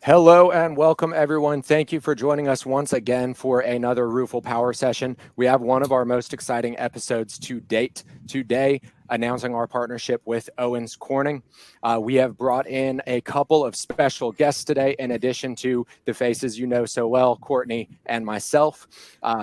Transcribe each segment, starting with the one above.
Hello and welcome, everyone. Thank you for joining us once again for another ROOFLE Power Session. We have one of our most exciting episodes to date today, announcing our partnership with Owens Corning. We have brought in a couple of special guests today, in addition to the faces you know so well, Courtney and myself.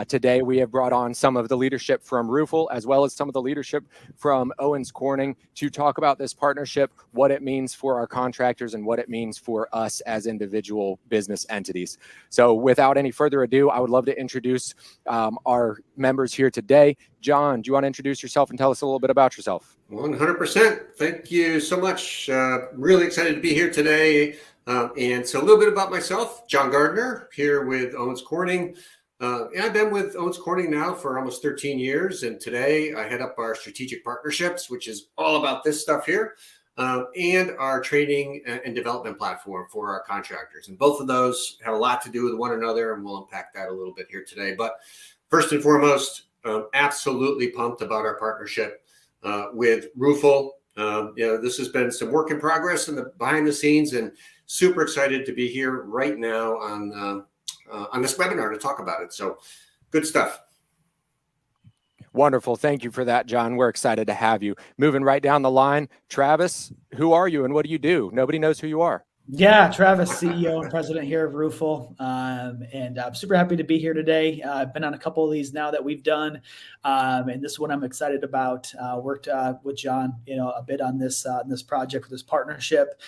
Today, we have brought on some of the leadership from ROOFLE, as well as some of the leadership from Owens Corning, to talk about this partnership, what it means for our contractors, and what it means for us as individual business entities. So without any further ado, I would love to introduce our members here today. John, do you want to introduce yourself and tell us a little bit about yourself? 100%. Thank you so much. Really excited to be here today. And so a little bit about myself, John Gardner, here with Owens Corning. And I've been with Owens Corning now for almost 13 years. And today I head up our strategic partnerships, which is all about this stuff here, and our training and development platform for our contractors. And both of those have a lot to do with one another, and we'll unpack that a little bit here today. But first and foremost, absolutely pumped about our partnership with ROOFLE. This has been some work in progress in the behind the scenes, and super excited to be here right now on this webinar to talk about it. So good stuff. Wonderful. Thank you for that, John. We're excited to have you. Moving right down the line, Travis, who are you and what do you do? Nobody knows who you are. Yeah, Travis, CEO and president here of ROOFLE, and I'm super happy to be here today. I've been on a couple of these now that we've done, and this one I'm excited about. Worked with John, a bit on this project, with this partnership.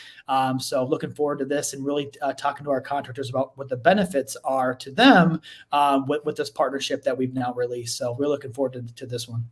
So looking forward to this and really talking to our contractors about what the benefits are to them with this partnership that we've now released. So we're looking forward to this one.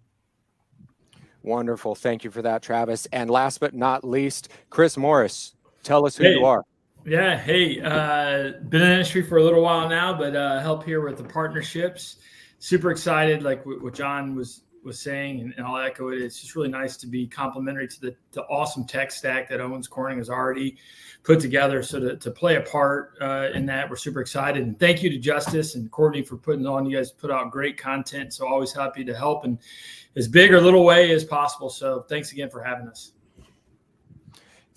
Wonderful. Thank you for that, Travis. And last but not least, Chris Morris. Tell us who you are. Yeah. Hey, been in the industry for a little while now, but help here with the partnerships. Super excited, like what John was saying, and I'll echo it. It's just really nice to be complimentary to the awesome tech stack that Owens Corning has already put together. So to play a part in that, we're super excited. And thank you to Justice and Courtney for putting on. You guys put out great content, so always happy to help in as big or little way as possible. So thanks again for having us.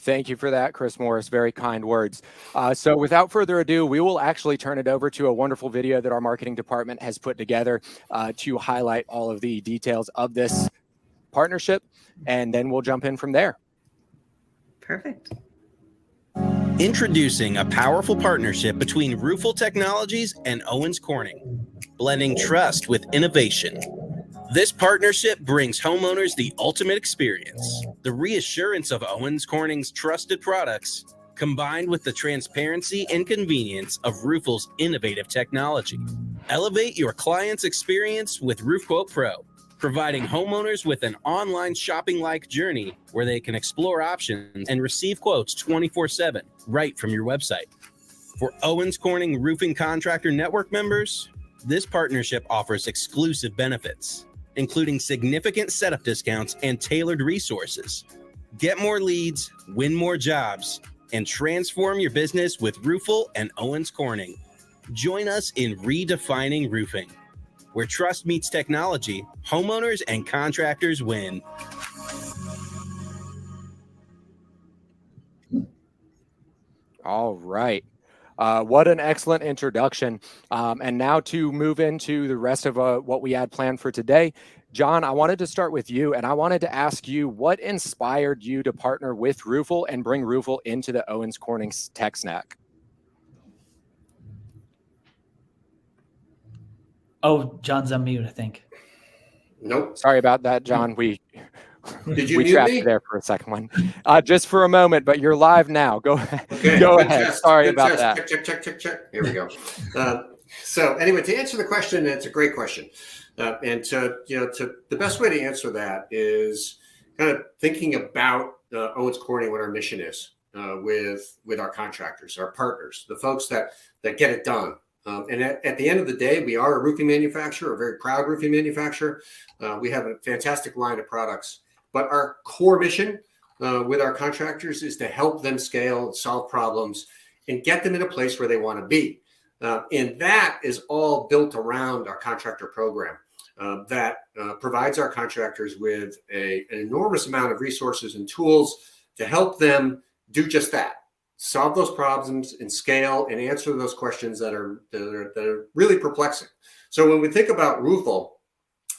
Thank you for that, Chris Morris. Very kind words. So without further ado, we will actually turn it over to a wonderful video that our marketing department has put together to highlight all of the details of this partnership, and then we'll jump in from there. Perfect. Introducing a powerful partnership between ROOFLE Technologies and Owens Corning, blending trust with innovation. This partnership brings homeowners the ultimate experience, the reassurance of Owens Corning's trusted products, combined with the transparency and convenience of ROOFLE's innovative technology. Elevate your client's experience with RoofQuote Pro, providing homeowners with an online shopping-like journey where they can explore options and receive quotes 24/7 right from your website. For Owens Corning Roofing Contractor Network members, this partnership offers exclusive benefits, including significant setup discounts and tailored resources. Get more leads, win more jobs, and transform your business with ROOFLE and Owens Corning. Join us in redefining roofing, where trust meets technology, homeowners and contractors win. All right. What an excellent introduction. And now to move into the rest of what we had planned for today. John, I wanted to start with you, and I wanted to ask you what inspired you to partner with ROOFLE and bring ROOFLE into the Owens Corning tech stack? Oh, John's on mute, I think. Nope. Sorry about that, John. Did you we mute trapped me? you there for a second one. Just for a moment, but you're live now. Go, Okay, go good ahead. test, Sorry good about test. that. Check. Here we go. So anyway, to answer the question, it's a great question. And the best way to answer that is kind of thinking about Owens Corning, what our mission is with our contractors, our partners, the folks that get it done. And at the end of the day, we are a roofing manufacturer, a very proud roofing manufacturer. We have a fantastic line of products, but our core mission with our contractors is to help them scale, solve problems, and get them in a place where they want to be. And that is all built around our contractor program that provides our contractors with an enormous amount of resources and tools to help them do just that. solve those problems and scale and answer those questions that are really perplexing. So when we think about ROOFLE,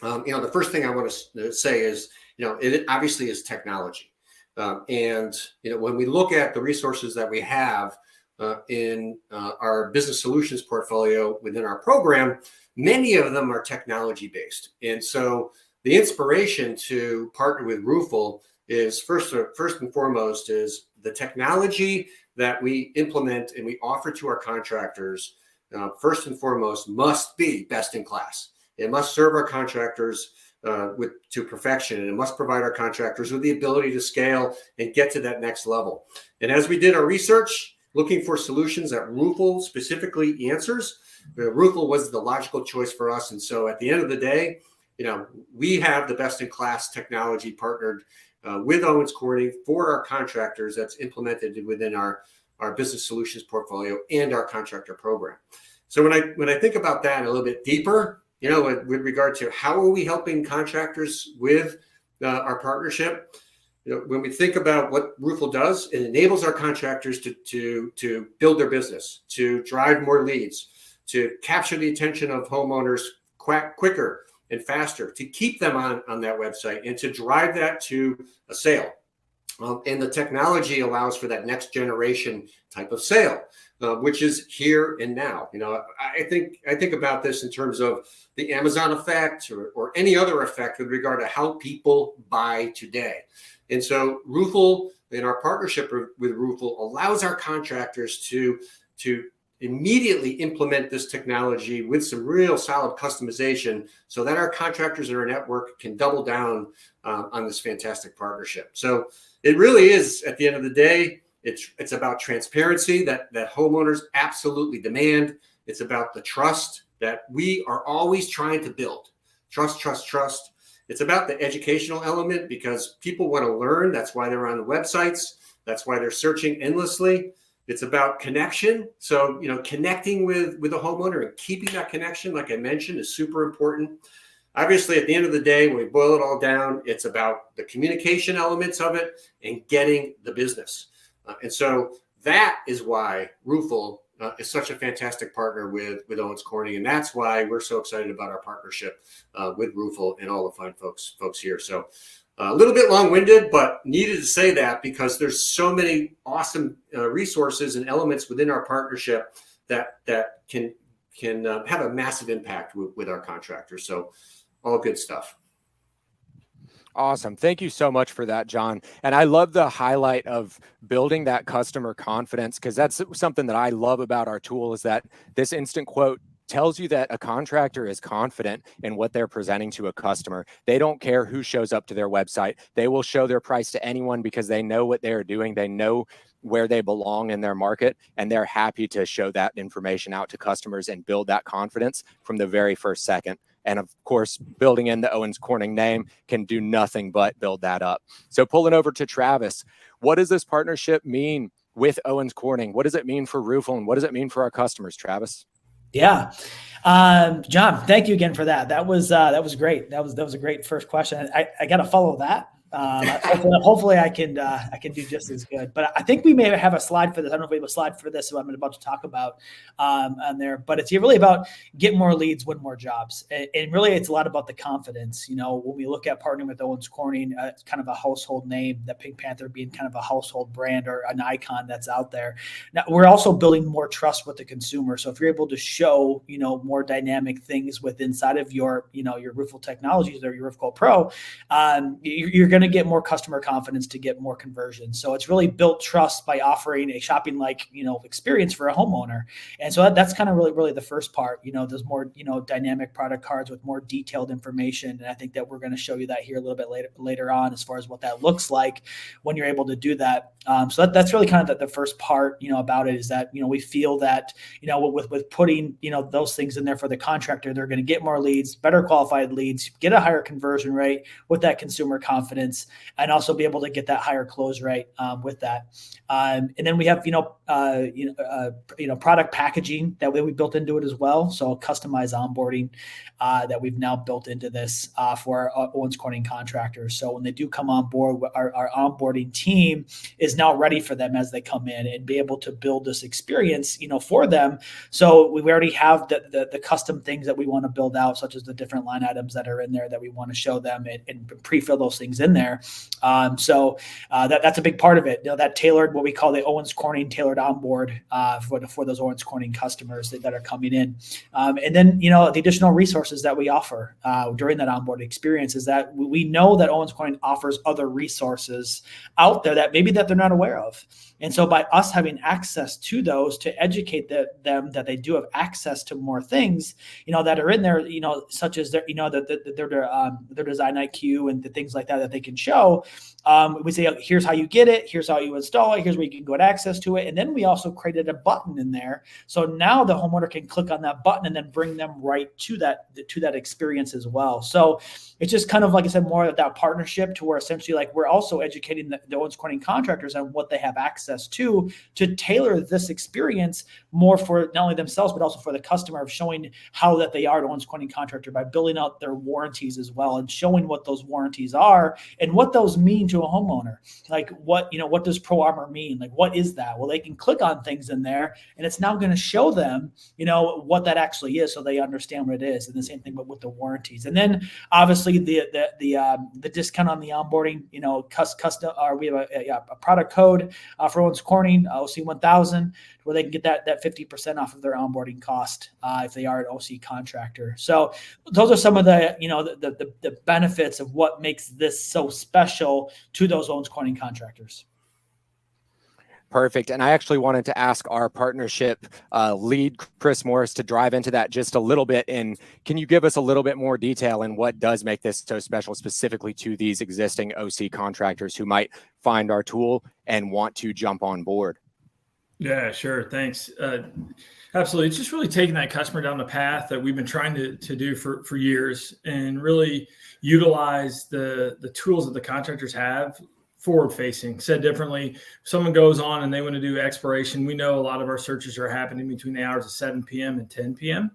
the first thing I want to say is, it obviously is technology. And when we look at the resources that we have in our business solutions portfolio within our program, many of them are technology based. And so the inspiration to partner with ROOFLE is first and foremost is the technology that we implement and we offer to our contractors. First and foremost, must be best in class. It must serve our contractors to perfection, and it must provide our contractors with the ability to scale and get to that next level. And as we did our research, looking for solutions that ROOFLE specifically answers, ROOFLE was the logical choice for us. And so at the end of the day, we have the best in class technology partnered with Owens Corning for our contractors that's implemented within our business solutions portfolio and our contractor program. So when I think about that a little bit deeper, with regard to how are we helping contractors with our partnership, when we think about what ROOFLE does, it enables our contractors to build their business, to drive more leads, to capture the attention of homeowners quicker and faster, to keep them on that website and to drive that to a sale. And the technology allows for that next generation type of sale, which is here and now. I think about this in terms of the Amazon effect or any other effect with regard to how people buy today. And so ROOFLE, in our partnership with ROOFLE, allows our contractors to immediately implement this technology with some real solid customization so that our contractors in our network can double down on this fantastic partnership. So it really is, at the end of the day, it's about transparency that homeowners absolutely demand. It's about the trust that we are always trying to build. Trust. It's about the educational element because people want to learn. That's why they're on the websites. That's why they're searching endlessly. It's about connection. So, connecting with a homeowner and keeping that connection, like I mentioned, is super important. Obviously, at the end of the day, when we boil it all down, it's about the communication elements of it and getting the business. And so that is why ROOFLE is such a fantastic partner with Owens Corning. And that's why we're so excited about our partnership with ROOFLE and all the fine folks here. So a little bit long-winded, but needed to say that because there's so many awesome resources and elements within our partnership that can have a massive impact with our contractors. So all good stuff. Awesome. Thank you so much for that, John. And I love the highlight of building that customer confidence, because that's something that I love about our tool is that this instant quote tells you that a contractor is confident in what they're presenting to a customer. They don't care who shows up to their website. They will show their price to anyone because they know what they're doing. They know where they belong in their market, and they're happy to show that information out to customers and build that confidence from the very first second. And of course, building in the Owens Corning name can do nothing but build that up. So pulling over to Travis, what does this partnership mean with Owens Corning? What does it mean for ROOFLE, and what does it mean for our customers, Travis? Yeah. John, thank you again for that. That was great. That was a great first question. I got to follow that. Hopefully I can do just as good, but I think we may have a slide for this. I don't know if we have a slide for this, what I'm about to talk about on there, but it's really about get more leads, win more jobs. And really it's a lot about the confidence. When we look at partnering with Owens Corning, it's kind of a household name, the Pink Panther being kind of a household brand or an icon that's out there. Now we're also building more trust with the consumer. So if you're able to show, more dynamic things inside of your ROOFLE technologies or your ROOFLE Pro, you're going to get more customer confidence to get more conversion. So it's really built trust by offering a shopping like, experience for a homeowner. And so that's kind of really the first part. There's more, dynamic product cards with more detailed information. And I think that we're going to show you that here a little bit later on as far as what that looks like when you're able to do that. So that's really kind of the first part, about it is that, we feel that, with putting, those things in there for the contractor, they're going to get more leads, better qualified leads, get a higher conversion rate with that consumer confidence. experience, and also be able to get that higher close rate with that. And then we have, product packaging that we built into it as well. So customized onboarding that we've now built into this for our Owens Corning contractors. So when they do come on board, our onboarding team is now ready for them as they come in and be able to build this experience, for them. So we already have the custom things that we want to build out, such as the different line items that are in there that we want to show them and pre-fill those things in there. So that's a big part of it. That tailored, what we call the Owens Corning tailored onboard for those Owens Corning customers that are coming in. And then, the additional resources that we offer during that onboard experience is that we know that Owens Corning offers other resources out there that they're not aware of. And so by us having access to those to educate them that they do have access to more things, that are in there, such as their design IQ and the things like that they can show. We say, here's how you get it. Here's how you install it. Here's where you can get access to it. And then we also created a button in there. So now the homeowner can click on that button and then bring them right to that experience as well. So it's just kind of, like I said, more of that partnership to where essentially we're also educating the Owens Corning contractors on what they have access to tailor this experience more for not only themselves, but also for the customer, of showing how that they are an Owens Corning contractor by building out their warranties as well and showing what those warranties are and what those mean to a homeowner. Like what does Pro Armor mean? Like, what is that? Well, they can click on things in there and it's now going to show them, what that actually is, so they understand what it is. And the same thing with the warranties. And then obviously the discount on the onboarding, custom, or we have a product code for Owens Corning, OC1000, where they can get that 50% off of their onboarding cost if they are an OC contractor. So those are some of the benefits of what makes this so special to those Owens Corning contractors. Perfect. And I actually wanted to ask our partnership lead, Chris Morris, to drive into that just a little bit. And can you give us a little bit more detail in what does make this so special specifically to these existing OC contractors who might find our tool and want to jump on board? Yeah, sure. Thanks. Absolutely. It's just really taking that customer down the path that we've been trying to do for years and really utilize the tools that the contractors have forward facing. Said differently, if someone goes on and they want to do exploration, we know a lot of our searches are happening between the hours of 7 p.m. and 10 p.m.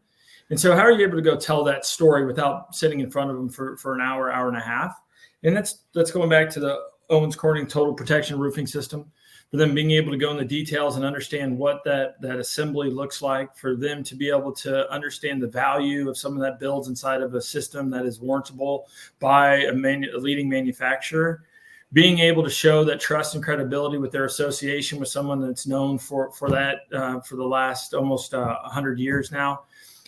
And so how are you able to go tell that story without sitting in front of them for an hour and a half? And that's going back to the Owens Corning Total Protection Roofing System, for them being able to go in the details and understand what that assembly looks like, for them to be able to understand the value of some of that builds inside of a system that is warrantable by a leading manufacturer, being able to show that trust and credibility with their association with someone that's known for that for the last almost 100 years now.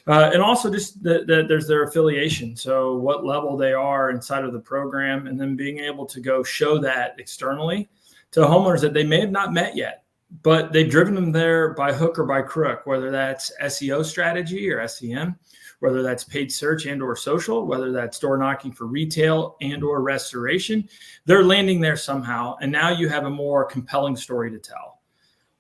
And also just that there's their affiliation. So what level they are inside of the program, and then being able to go show that externally to homeowners that they may have not met yet, but they've driven them there by hook or by crook, whether that's SEO strategy or SEM, whether that's paid search and or social, whether that's door knocking for retail and or restoration, they're landing there somehow. And now you have a more compelling story to tell.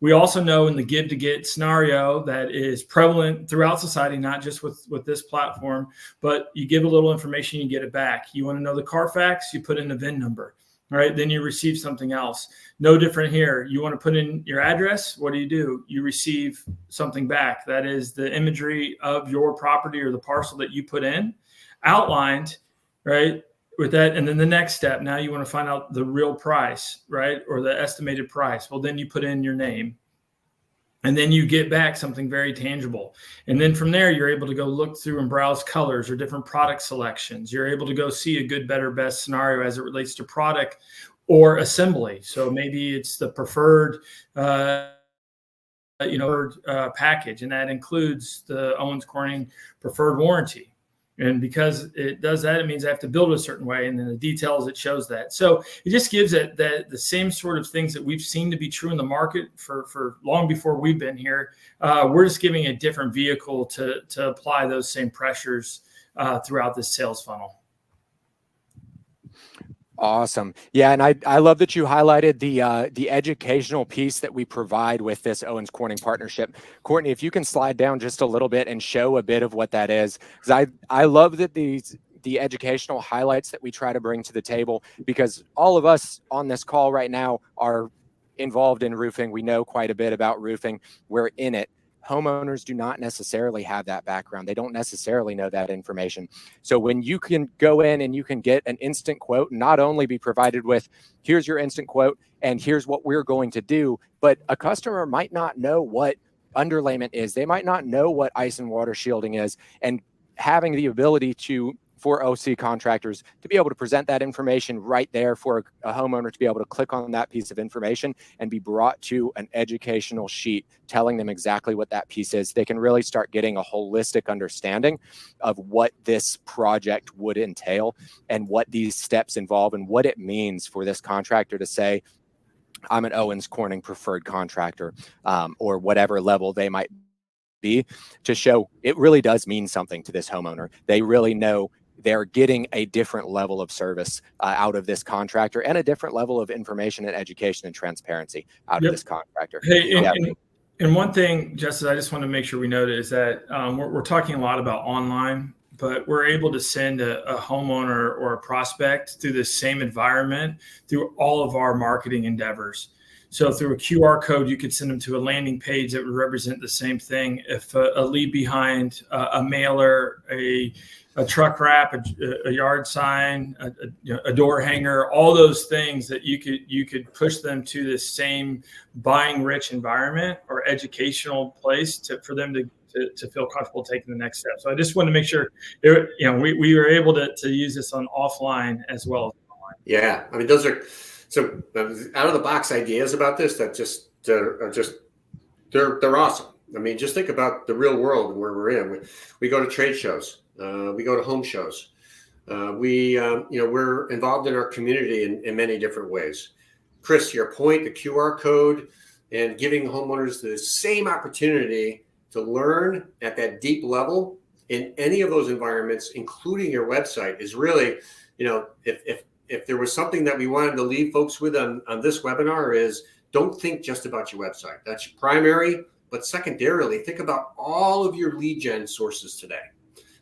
We also know in the give to get scenario that is prevalent throughout society, not just with this platform, but you give a little information, you get it back. You want to know the Carfax, you put in a VIN number. Right, then you receive something else. No different here. You want to put in your address. What do? You receive something back. That is the imagery of your property or the parcel that you put in, outlined, right, with that. And then the next step, now you want to find out the real price, right, or the estimated price. Well, then you put in your name. And then you get back something very tangible. And then from there, you're able to go look through and browse colors or different product selections. You're able to go see a good, better, best scenario as it relates to product or assembly. So maybe it's the preferred, package, and that includes the Owens Corning preferred warranty. And because it does that, it means I have to build it a certain way. And then the details, it shows that. So it just gives it the same sort of things that we've seen to be true in the market for long before we've been here. We're just giving a different vehicle to apply those same pressures throughout this sales funnel. Awesome. Yeah. And I love that you highlighted the educational piece that we provide with this Owens Corning partnership. Courtney, if you can slide down just a little bit and show a bit of what that is, because I love that these the educational highlights that we try to bring to the table, because all of us on this call right now are involved in roofing. We know quite a bit about roofing. We're in it. Homeowners do not necessarily have that background. They don't necessarily know that information. So when you can go in and you can get an instant quote, and not only be provided with, here's your instant quote and here's what we're going to do, but a customer might not know what underlayment is. They might not know what ice and water shielding is, and having the ability for OC contractors to be able to present that information right there for a homeowner to be able to click on that piece of information and be brought to an educational sheet telling them exactly what that piece is. They can really start getting a holistic understanding of what this project would entail and what these steps involve and what it means for this contractor to say, I'm an Owens Corning preferred contractor, or whatever level they might be, to show it really does mean something to this homeowner. They really know they're getting a different level of service out of this contractor, and a different level of information and education and transparency out of this contractor. Hey, and one thing, Justice, I just want to make sure we note is that we're talking a lot about online, but we're able to send a homeowner or a prospect through the same environment through all of our marketing endeavors. So through a QR code, you could send them to a landing page that would represent the same thing. If a leave behind, a mailer, a truck wrap, a yard sign, a door hanger, all those things that you could push them to this same buying rich environment or educational place for them to feel comfortable taking the next step. So I just wanted to make sure we were able to use this on offline as well as online. Yeah, I mean, those are some out of the box ideas about this that they're awesome. I mean, just think about the real world where we're in. We go to trade shows, we go to home shows, we're involved in our community in many different ways. Chris, to your point, the QR code and giving homeowners the same opportunity to learn at that deep level in any of those environments, including your website, is really, if there was something that we wanted to leave folks with on this webinar, is don't think just about your website. That's your primary, but secondarily, think about all of your lead gen sources today.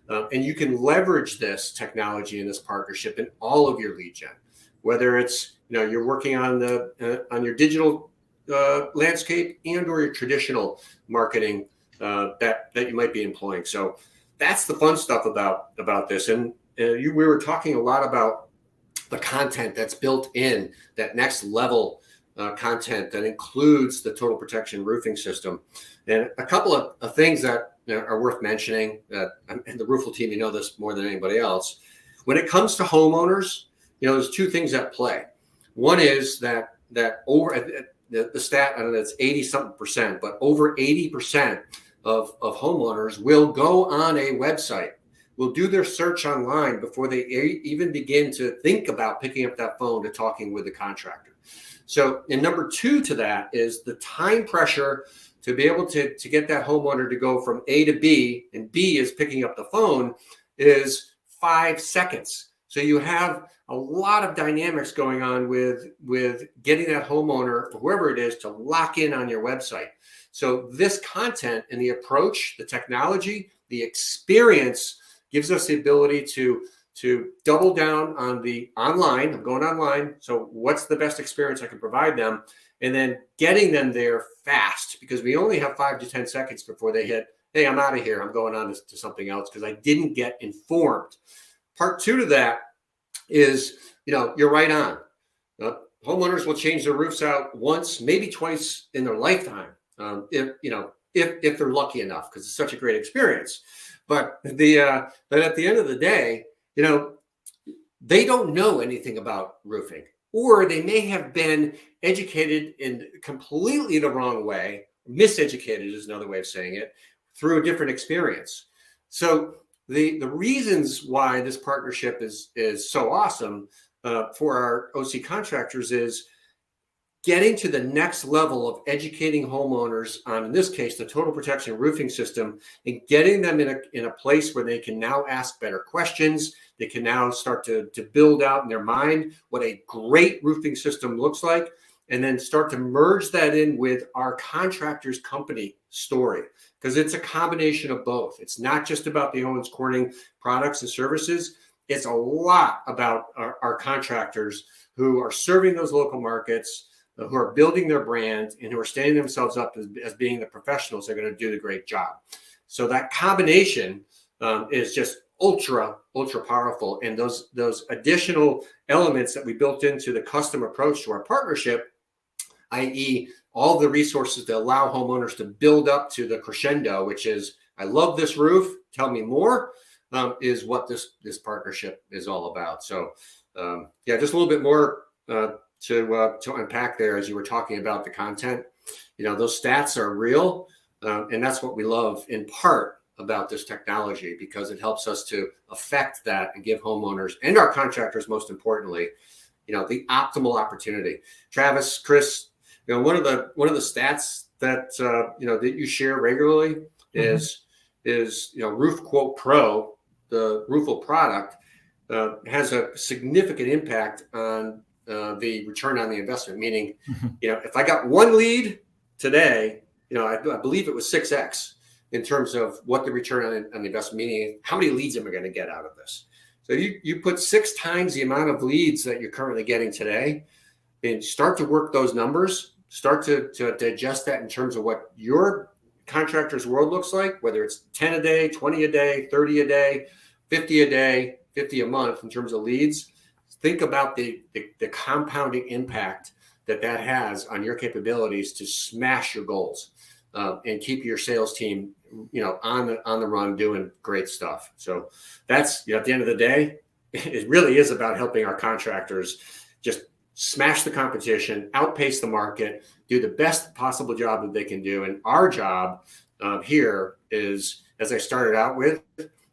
And you can leverage this technology and this partnership in all of your lead gen, whether it's, you're working on on your digital landscape and or your traditional marketing that you might be employing. So that's the fun stuff about this. And we were talking a lot about the content that's built in, that next level content that includes the total protection roofing system. And a couple of things that are worth mentioning, and the ROOFLE team, this more than anybody else. When it comes to homeowners, there's two things at play. One is that over the stat, I don't know, it's 80-something%, but over 80% of homeowners will go on a website, will do their search online before they even begin to think about picking up that phone to talking with the contractor. So, and number two to that is the time pressure to be able to get that homeowner to go from A to B, and B is picking up the phone, is 5 seconds. So you have a lot of dynamics going on with getting that homeowner, whoever it is, to lock in on your website. So this content and the approach, the technology, the experience gives us the ability to double down on the online. I'm going online. So what's the best experience I can provide them? And then getting them there fast, because we only have 5 to 10 seconds before they hit, hey, I'm out of here. I'm going on to something else because I didn't get informed. Part two to that is, you're right on. Homeowners will change their roofs out once, maybe twice in their lifetime, if they're lucky enough, because it's such a great experience. But at the end of the day, they don't know anything about roofing, or they may have been educated in completely the wrong way. Miseducated is another way of saying it, through a different experience. So the reasons why this partnership is so awesome for our OC contractors is getting to the next level of educating homeowners on, in this case, the total protection roofing system, and getting them in a place where they can now ask better questions. They can now start to build out in their mind what a great roofing system looks like, and then start to merge that in with our contractors company story, because it's a combination of both. It's not just about the Owens Corning products and services. it's a lot about our contractors who are serving those local markets, who are building their brand, and who are standing themselves up as being the professionals that are going to do the great job. So that combination is just ultra powerful. And those additional elements that we built into the custom approach to our partnership, i.e. all the resources that allow homeowners to build up to the crescendo, which is, I love this roof, tell me more, is what this partnership is all about. So just a little bit more to unpack there as you were talking about the content. Those stats are real, and that's what we love in part about this technology, because it helps us to affect that and give homeowners and our contractors, most importantly, the optimal opportunity. Travis, Chris, one of the stats that that you share regularly is Roof Quote Pro, the ROOFLE product, has a significant impact on the return on the investment. Meaning, if I got one lead today, I believe it was 6x in terms of what the return on the investment, meaning how many leads am I going to get out of this? So you put 6 times the amount of leads that you're currently getting today, and start to work those numbers, start to digest that in terms of what your contractor's world looks like, whether it's 10 a day, 20 a day, 30 a day, 50 a day, 50 a month in terms of leads. Think about the compounding impact that has on your capabilities to smash your goals and keep your sales team, on the run doing great stuff. So that's, at the end of the day, it really is about helping our contractors just smash the competition, outpace the market, do the best possible job that they can do. And our job here is, as I started out with,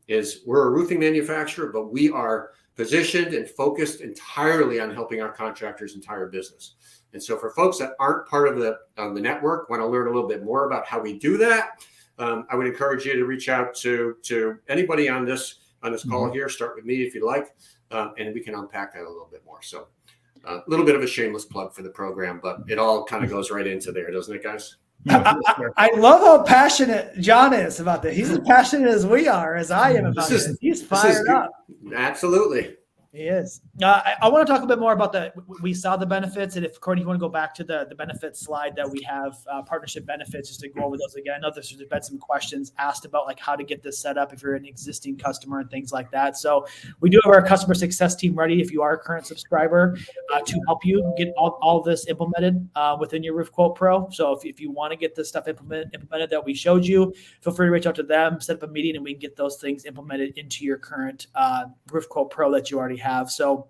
is we're a roofing manufacturer, but we are positioned and focused entirely on helping our contractors' entire business. And so for folks that aren't part of the network, want to learn a little bit more about how we do that, I would encourage you to reach out to anybody on this call here. Start with me if you'd like, and we can unpack that a little bit more. So a little bit of a shameless plug for the program, but it all kind of goes right into there, doesn't it, guys? I love how passionate John is about this. He's as passionate as we are, as I am about this. He's fired up. Absolutely. He is. I want to talk a bit more about we saw the benefits. And if, Courtney, you want to go back to the benefits slide that we have, partnership benefits, just to go over those again. I know there's been some questions asked about like how to get this set up if you're an existing customer and things like that. So we do have our customer success team ready if you are a current subscriber to help you get all this implemented within your Roof Quote Pro. So if you want to get this stuff implemented that we showed you, feel free to reach out to them, set up a meeting, and we can get those things implemented into your current Roof Quote Pro that you already have. So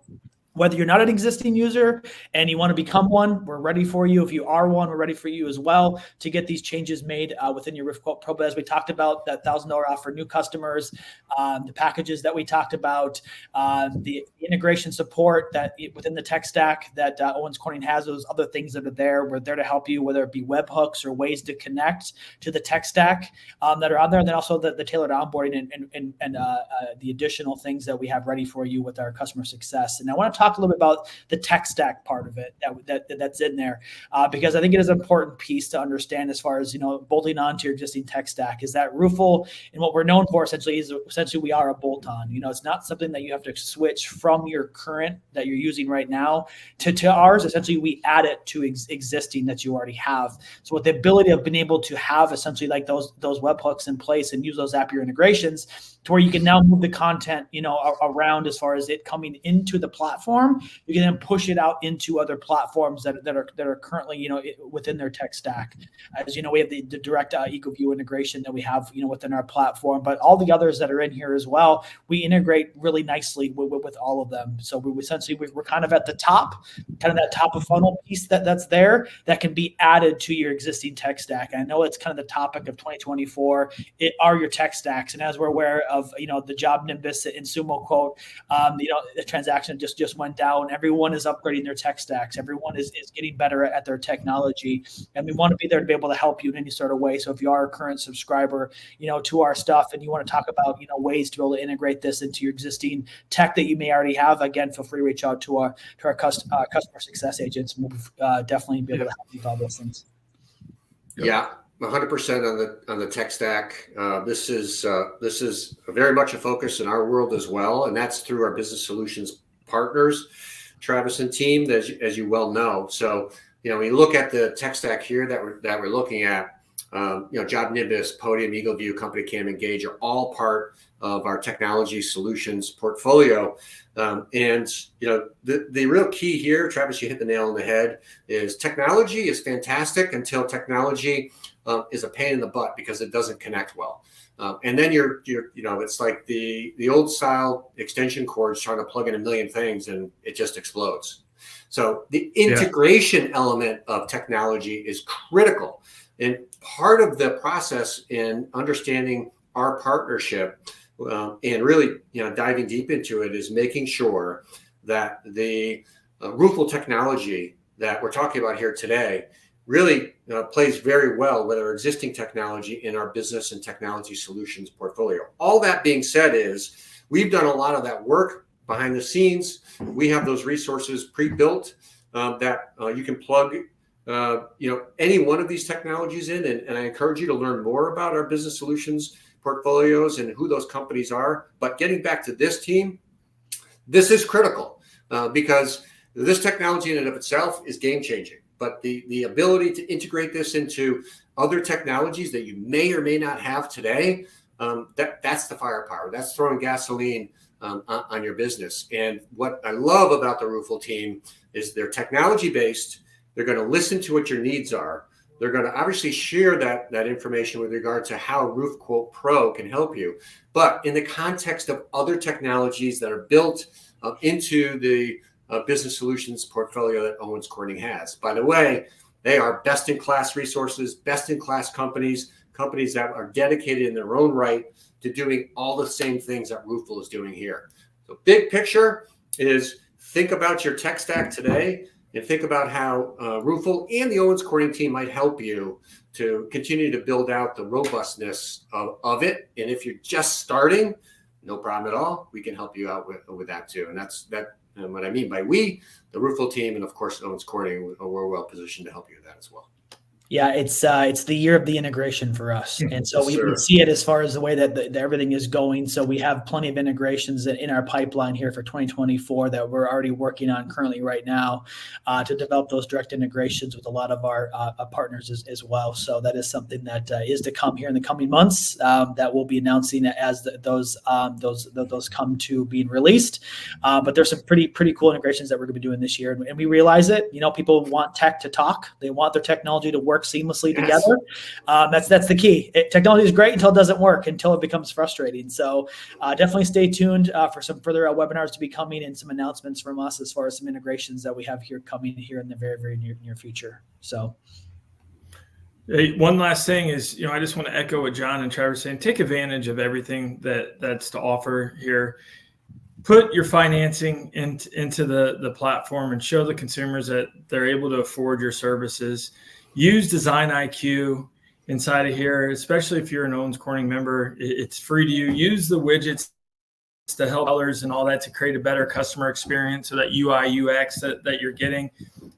whether you're not an existing user and you want to become one, we're ready for you. If you are one, we're ready for you as well to get these changes made within your Roof Quote Pro. But as we talked about, that $1,000 off for new customers, the packages that we talked about, the integration support that within the tech stack that Owens Corning has, those other things that are there, we're there to help you, whether it be webhooks or ways to connect to the tech stack that are on there. And then also the tailored onboarding and the additional things that we have ready for you with our customer success. And I want to talk a little bit about the tech stack part of it that's in there, because I think it is an important piece to understand as far as, bolting on to your existing tech stack. Is that ROOFLE, and what we're known for essentially we are a bolt-on. It's not something that you have to switch from your current that you're using right now to ours. Essentially, we add it to existing that you already have. So with the ability of being able to have essentially like those webhooks in place and use those Zapier integrations to where you can now move the content, around as far as it coming into the platform, you can then push it out into other platforms that are currently, within their tech stack. As you know, we have the direct EcoView integration that we have, within our platform, but all the others that are in here as well, we integrate really nicely with all of them. So we're kind of at the top, kind of that top of funnel piece that's there that can be added to your existing tech stack. And I know it's kind of the topic of 2024. It are your tech stacks, and as we're aware of, the job Nimbus and Sumo Quote, the transaction just went down. Everyone is upgrading their tech stacks. Everyone is getting better at their technology, and we want to be there to be able to help you in any sort of way. So if you are a current subscriber, to our stuff, and you want to talk about, ways to be able to integrate this into your existing tech that you may already have, again, feel free to reach out to our customer success agents, and we'll definitely be able to help you with all those things. Yeah. 100% on the tech stack. This is very much a focus in our world as well, and that's through our business solutions partners, Travis and team, as you well know. So when you look at the tech stack here that we're looking at, Job Nimbus, Podium, EagleView, Company Cam, Engage are all part of our technology solutions portfolio. And the real key here, Travis, you hit the nail on the head, is technology is fantastic until technology is a pain in the butt because it doesn't connect well. And then it's like the old style extension cords trying to plug in a million things and it just explodes. So the integration element of technology is critical. And part of the process in understanding our partnership and really diving deep into it is making sure that the ROOFLE technology that we're talking about here today really plays very well with our existing technology in our business and technology solutions portfolio. All that being said is we've done a lot of that work behind the scenes. We have those resources pre-built that you can plug any one of these technologies in. And I encourage you to learn more about our business solutions portfolios and who those companies are. But getting back to this team, this is critical because this technology in and of itself is game changing. But the ability to integrate this into other technologies that you may or may not have today, that's the firepower. That's throwing gasoline on your business. And what I love about the ROOFLE team is they're technology based. They're going to listen to what your needs are. They're going to obviously share that information with regard to how Roof Quote Pro can help you. But in the context of other technologies that are built into the business solutions portfolio that Owens Corning has. By the way, they are best-in-class resources, best-in-class companies that are dedicated in their own right to doing all the same things that ROOFLE is doing here. So big picture is think about your tech stack today and think about how ROOFLE and the Owens Corning team might help you to continue to build out the robustness of it. And if you're just starting, no problem at all. We can help you out with that too. And that's what I mean by we, the ROOFLE team, and of course, Owens Corning, we're well positioned to help you with that as well. Yeah, it's the year of the integration for us. And so we see it as far as the way that everything is going. So we have plenty of integrations in our pipeline here for 2024 that we're already working on currently right now to develop those direct integrations with a lot of our partners as well. So that is something that is to come here in the coming months that we'll be announcing as those come to being released. But there's some pretty cool integrations that we're going to be doing this year. And we realize it. People want tech to talk. They want their technology to work seamlessly together. That's the key. Technology is great until it doesn't work, until it becomes frustrating. So definitely stay tuned for some further webinars to be coming and some announcements from us as far as some integrations that we have here coming here in the very, very near future. So hey, one last thing is, I just want to echo what John and Trevor are saying. Take advantage of everything that's to offer here. Put your financing into the platform and show the consumers that they're able to afford your services. Use Design IQ inside of here, especially if you're an Owens Corning member. It's free to you. Use the widgets to help others and all that to create a better customer experience, so that UI, UX that you're getting.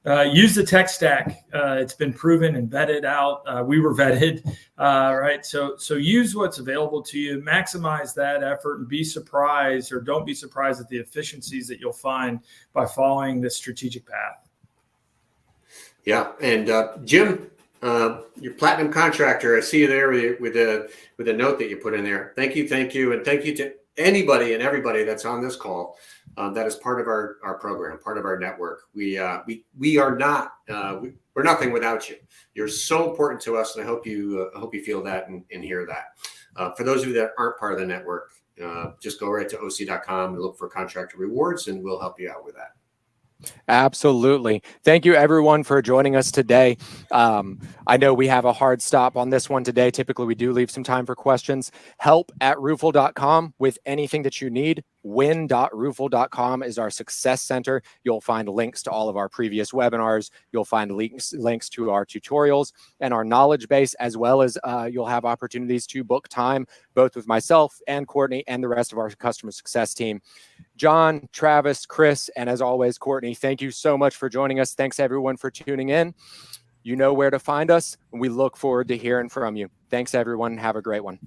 Use the tech stack. It's been proven and vetted out. We were vetted, right? So use what's available to you. Maximize that effort and be surprised, or don't be surprised at the efficiencies that you'll find by following this strategic path. Yeah, and Jim, your platinum contractor, I see you there with a note that you put in there. Thank you, and thank you to anybody and everybody that's on this call. That is part of our program, part of our network. We are not we're nothing without you. You're so important to us, and I hope you feel that and hear that. For those of you that aren't part of the network, just go right to oc.com and look for contractor rewards, and we'll help you out with that. Absolutely. Thank you, everyone, for joining us today. I know we have a hard stop on this one today. Typically, we do leave some time for questions. help@roofle.com with anything that you need. win.roofle.com is our success center. You'll find links to all of our previous webinars. You'll find links to our tutorials and our knowledge base, as well as you'll have opportunities to book time, both with myself and Courtney and the rest of our customer success team. John, Travis, Chris, and as always, Courtney, thank you so much for joining us. Thanks, everyone, for tuning in. You know where to find us, and we look forward to hearing from you. Thanks, everyone. Have a great one.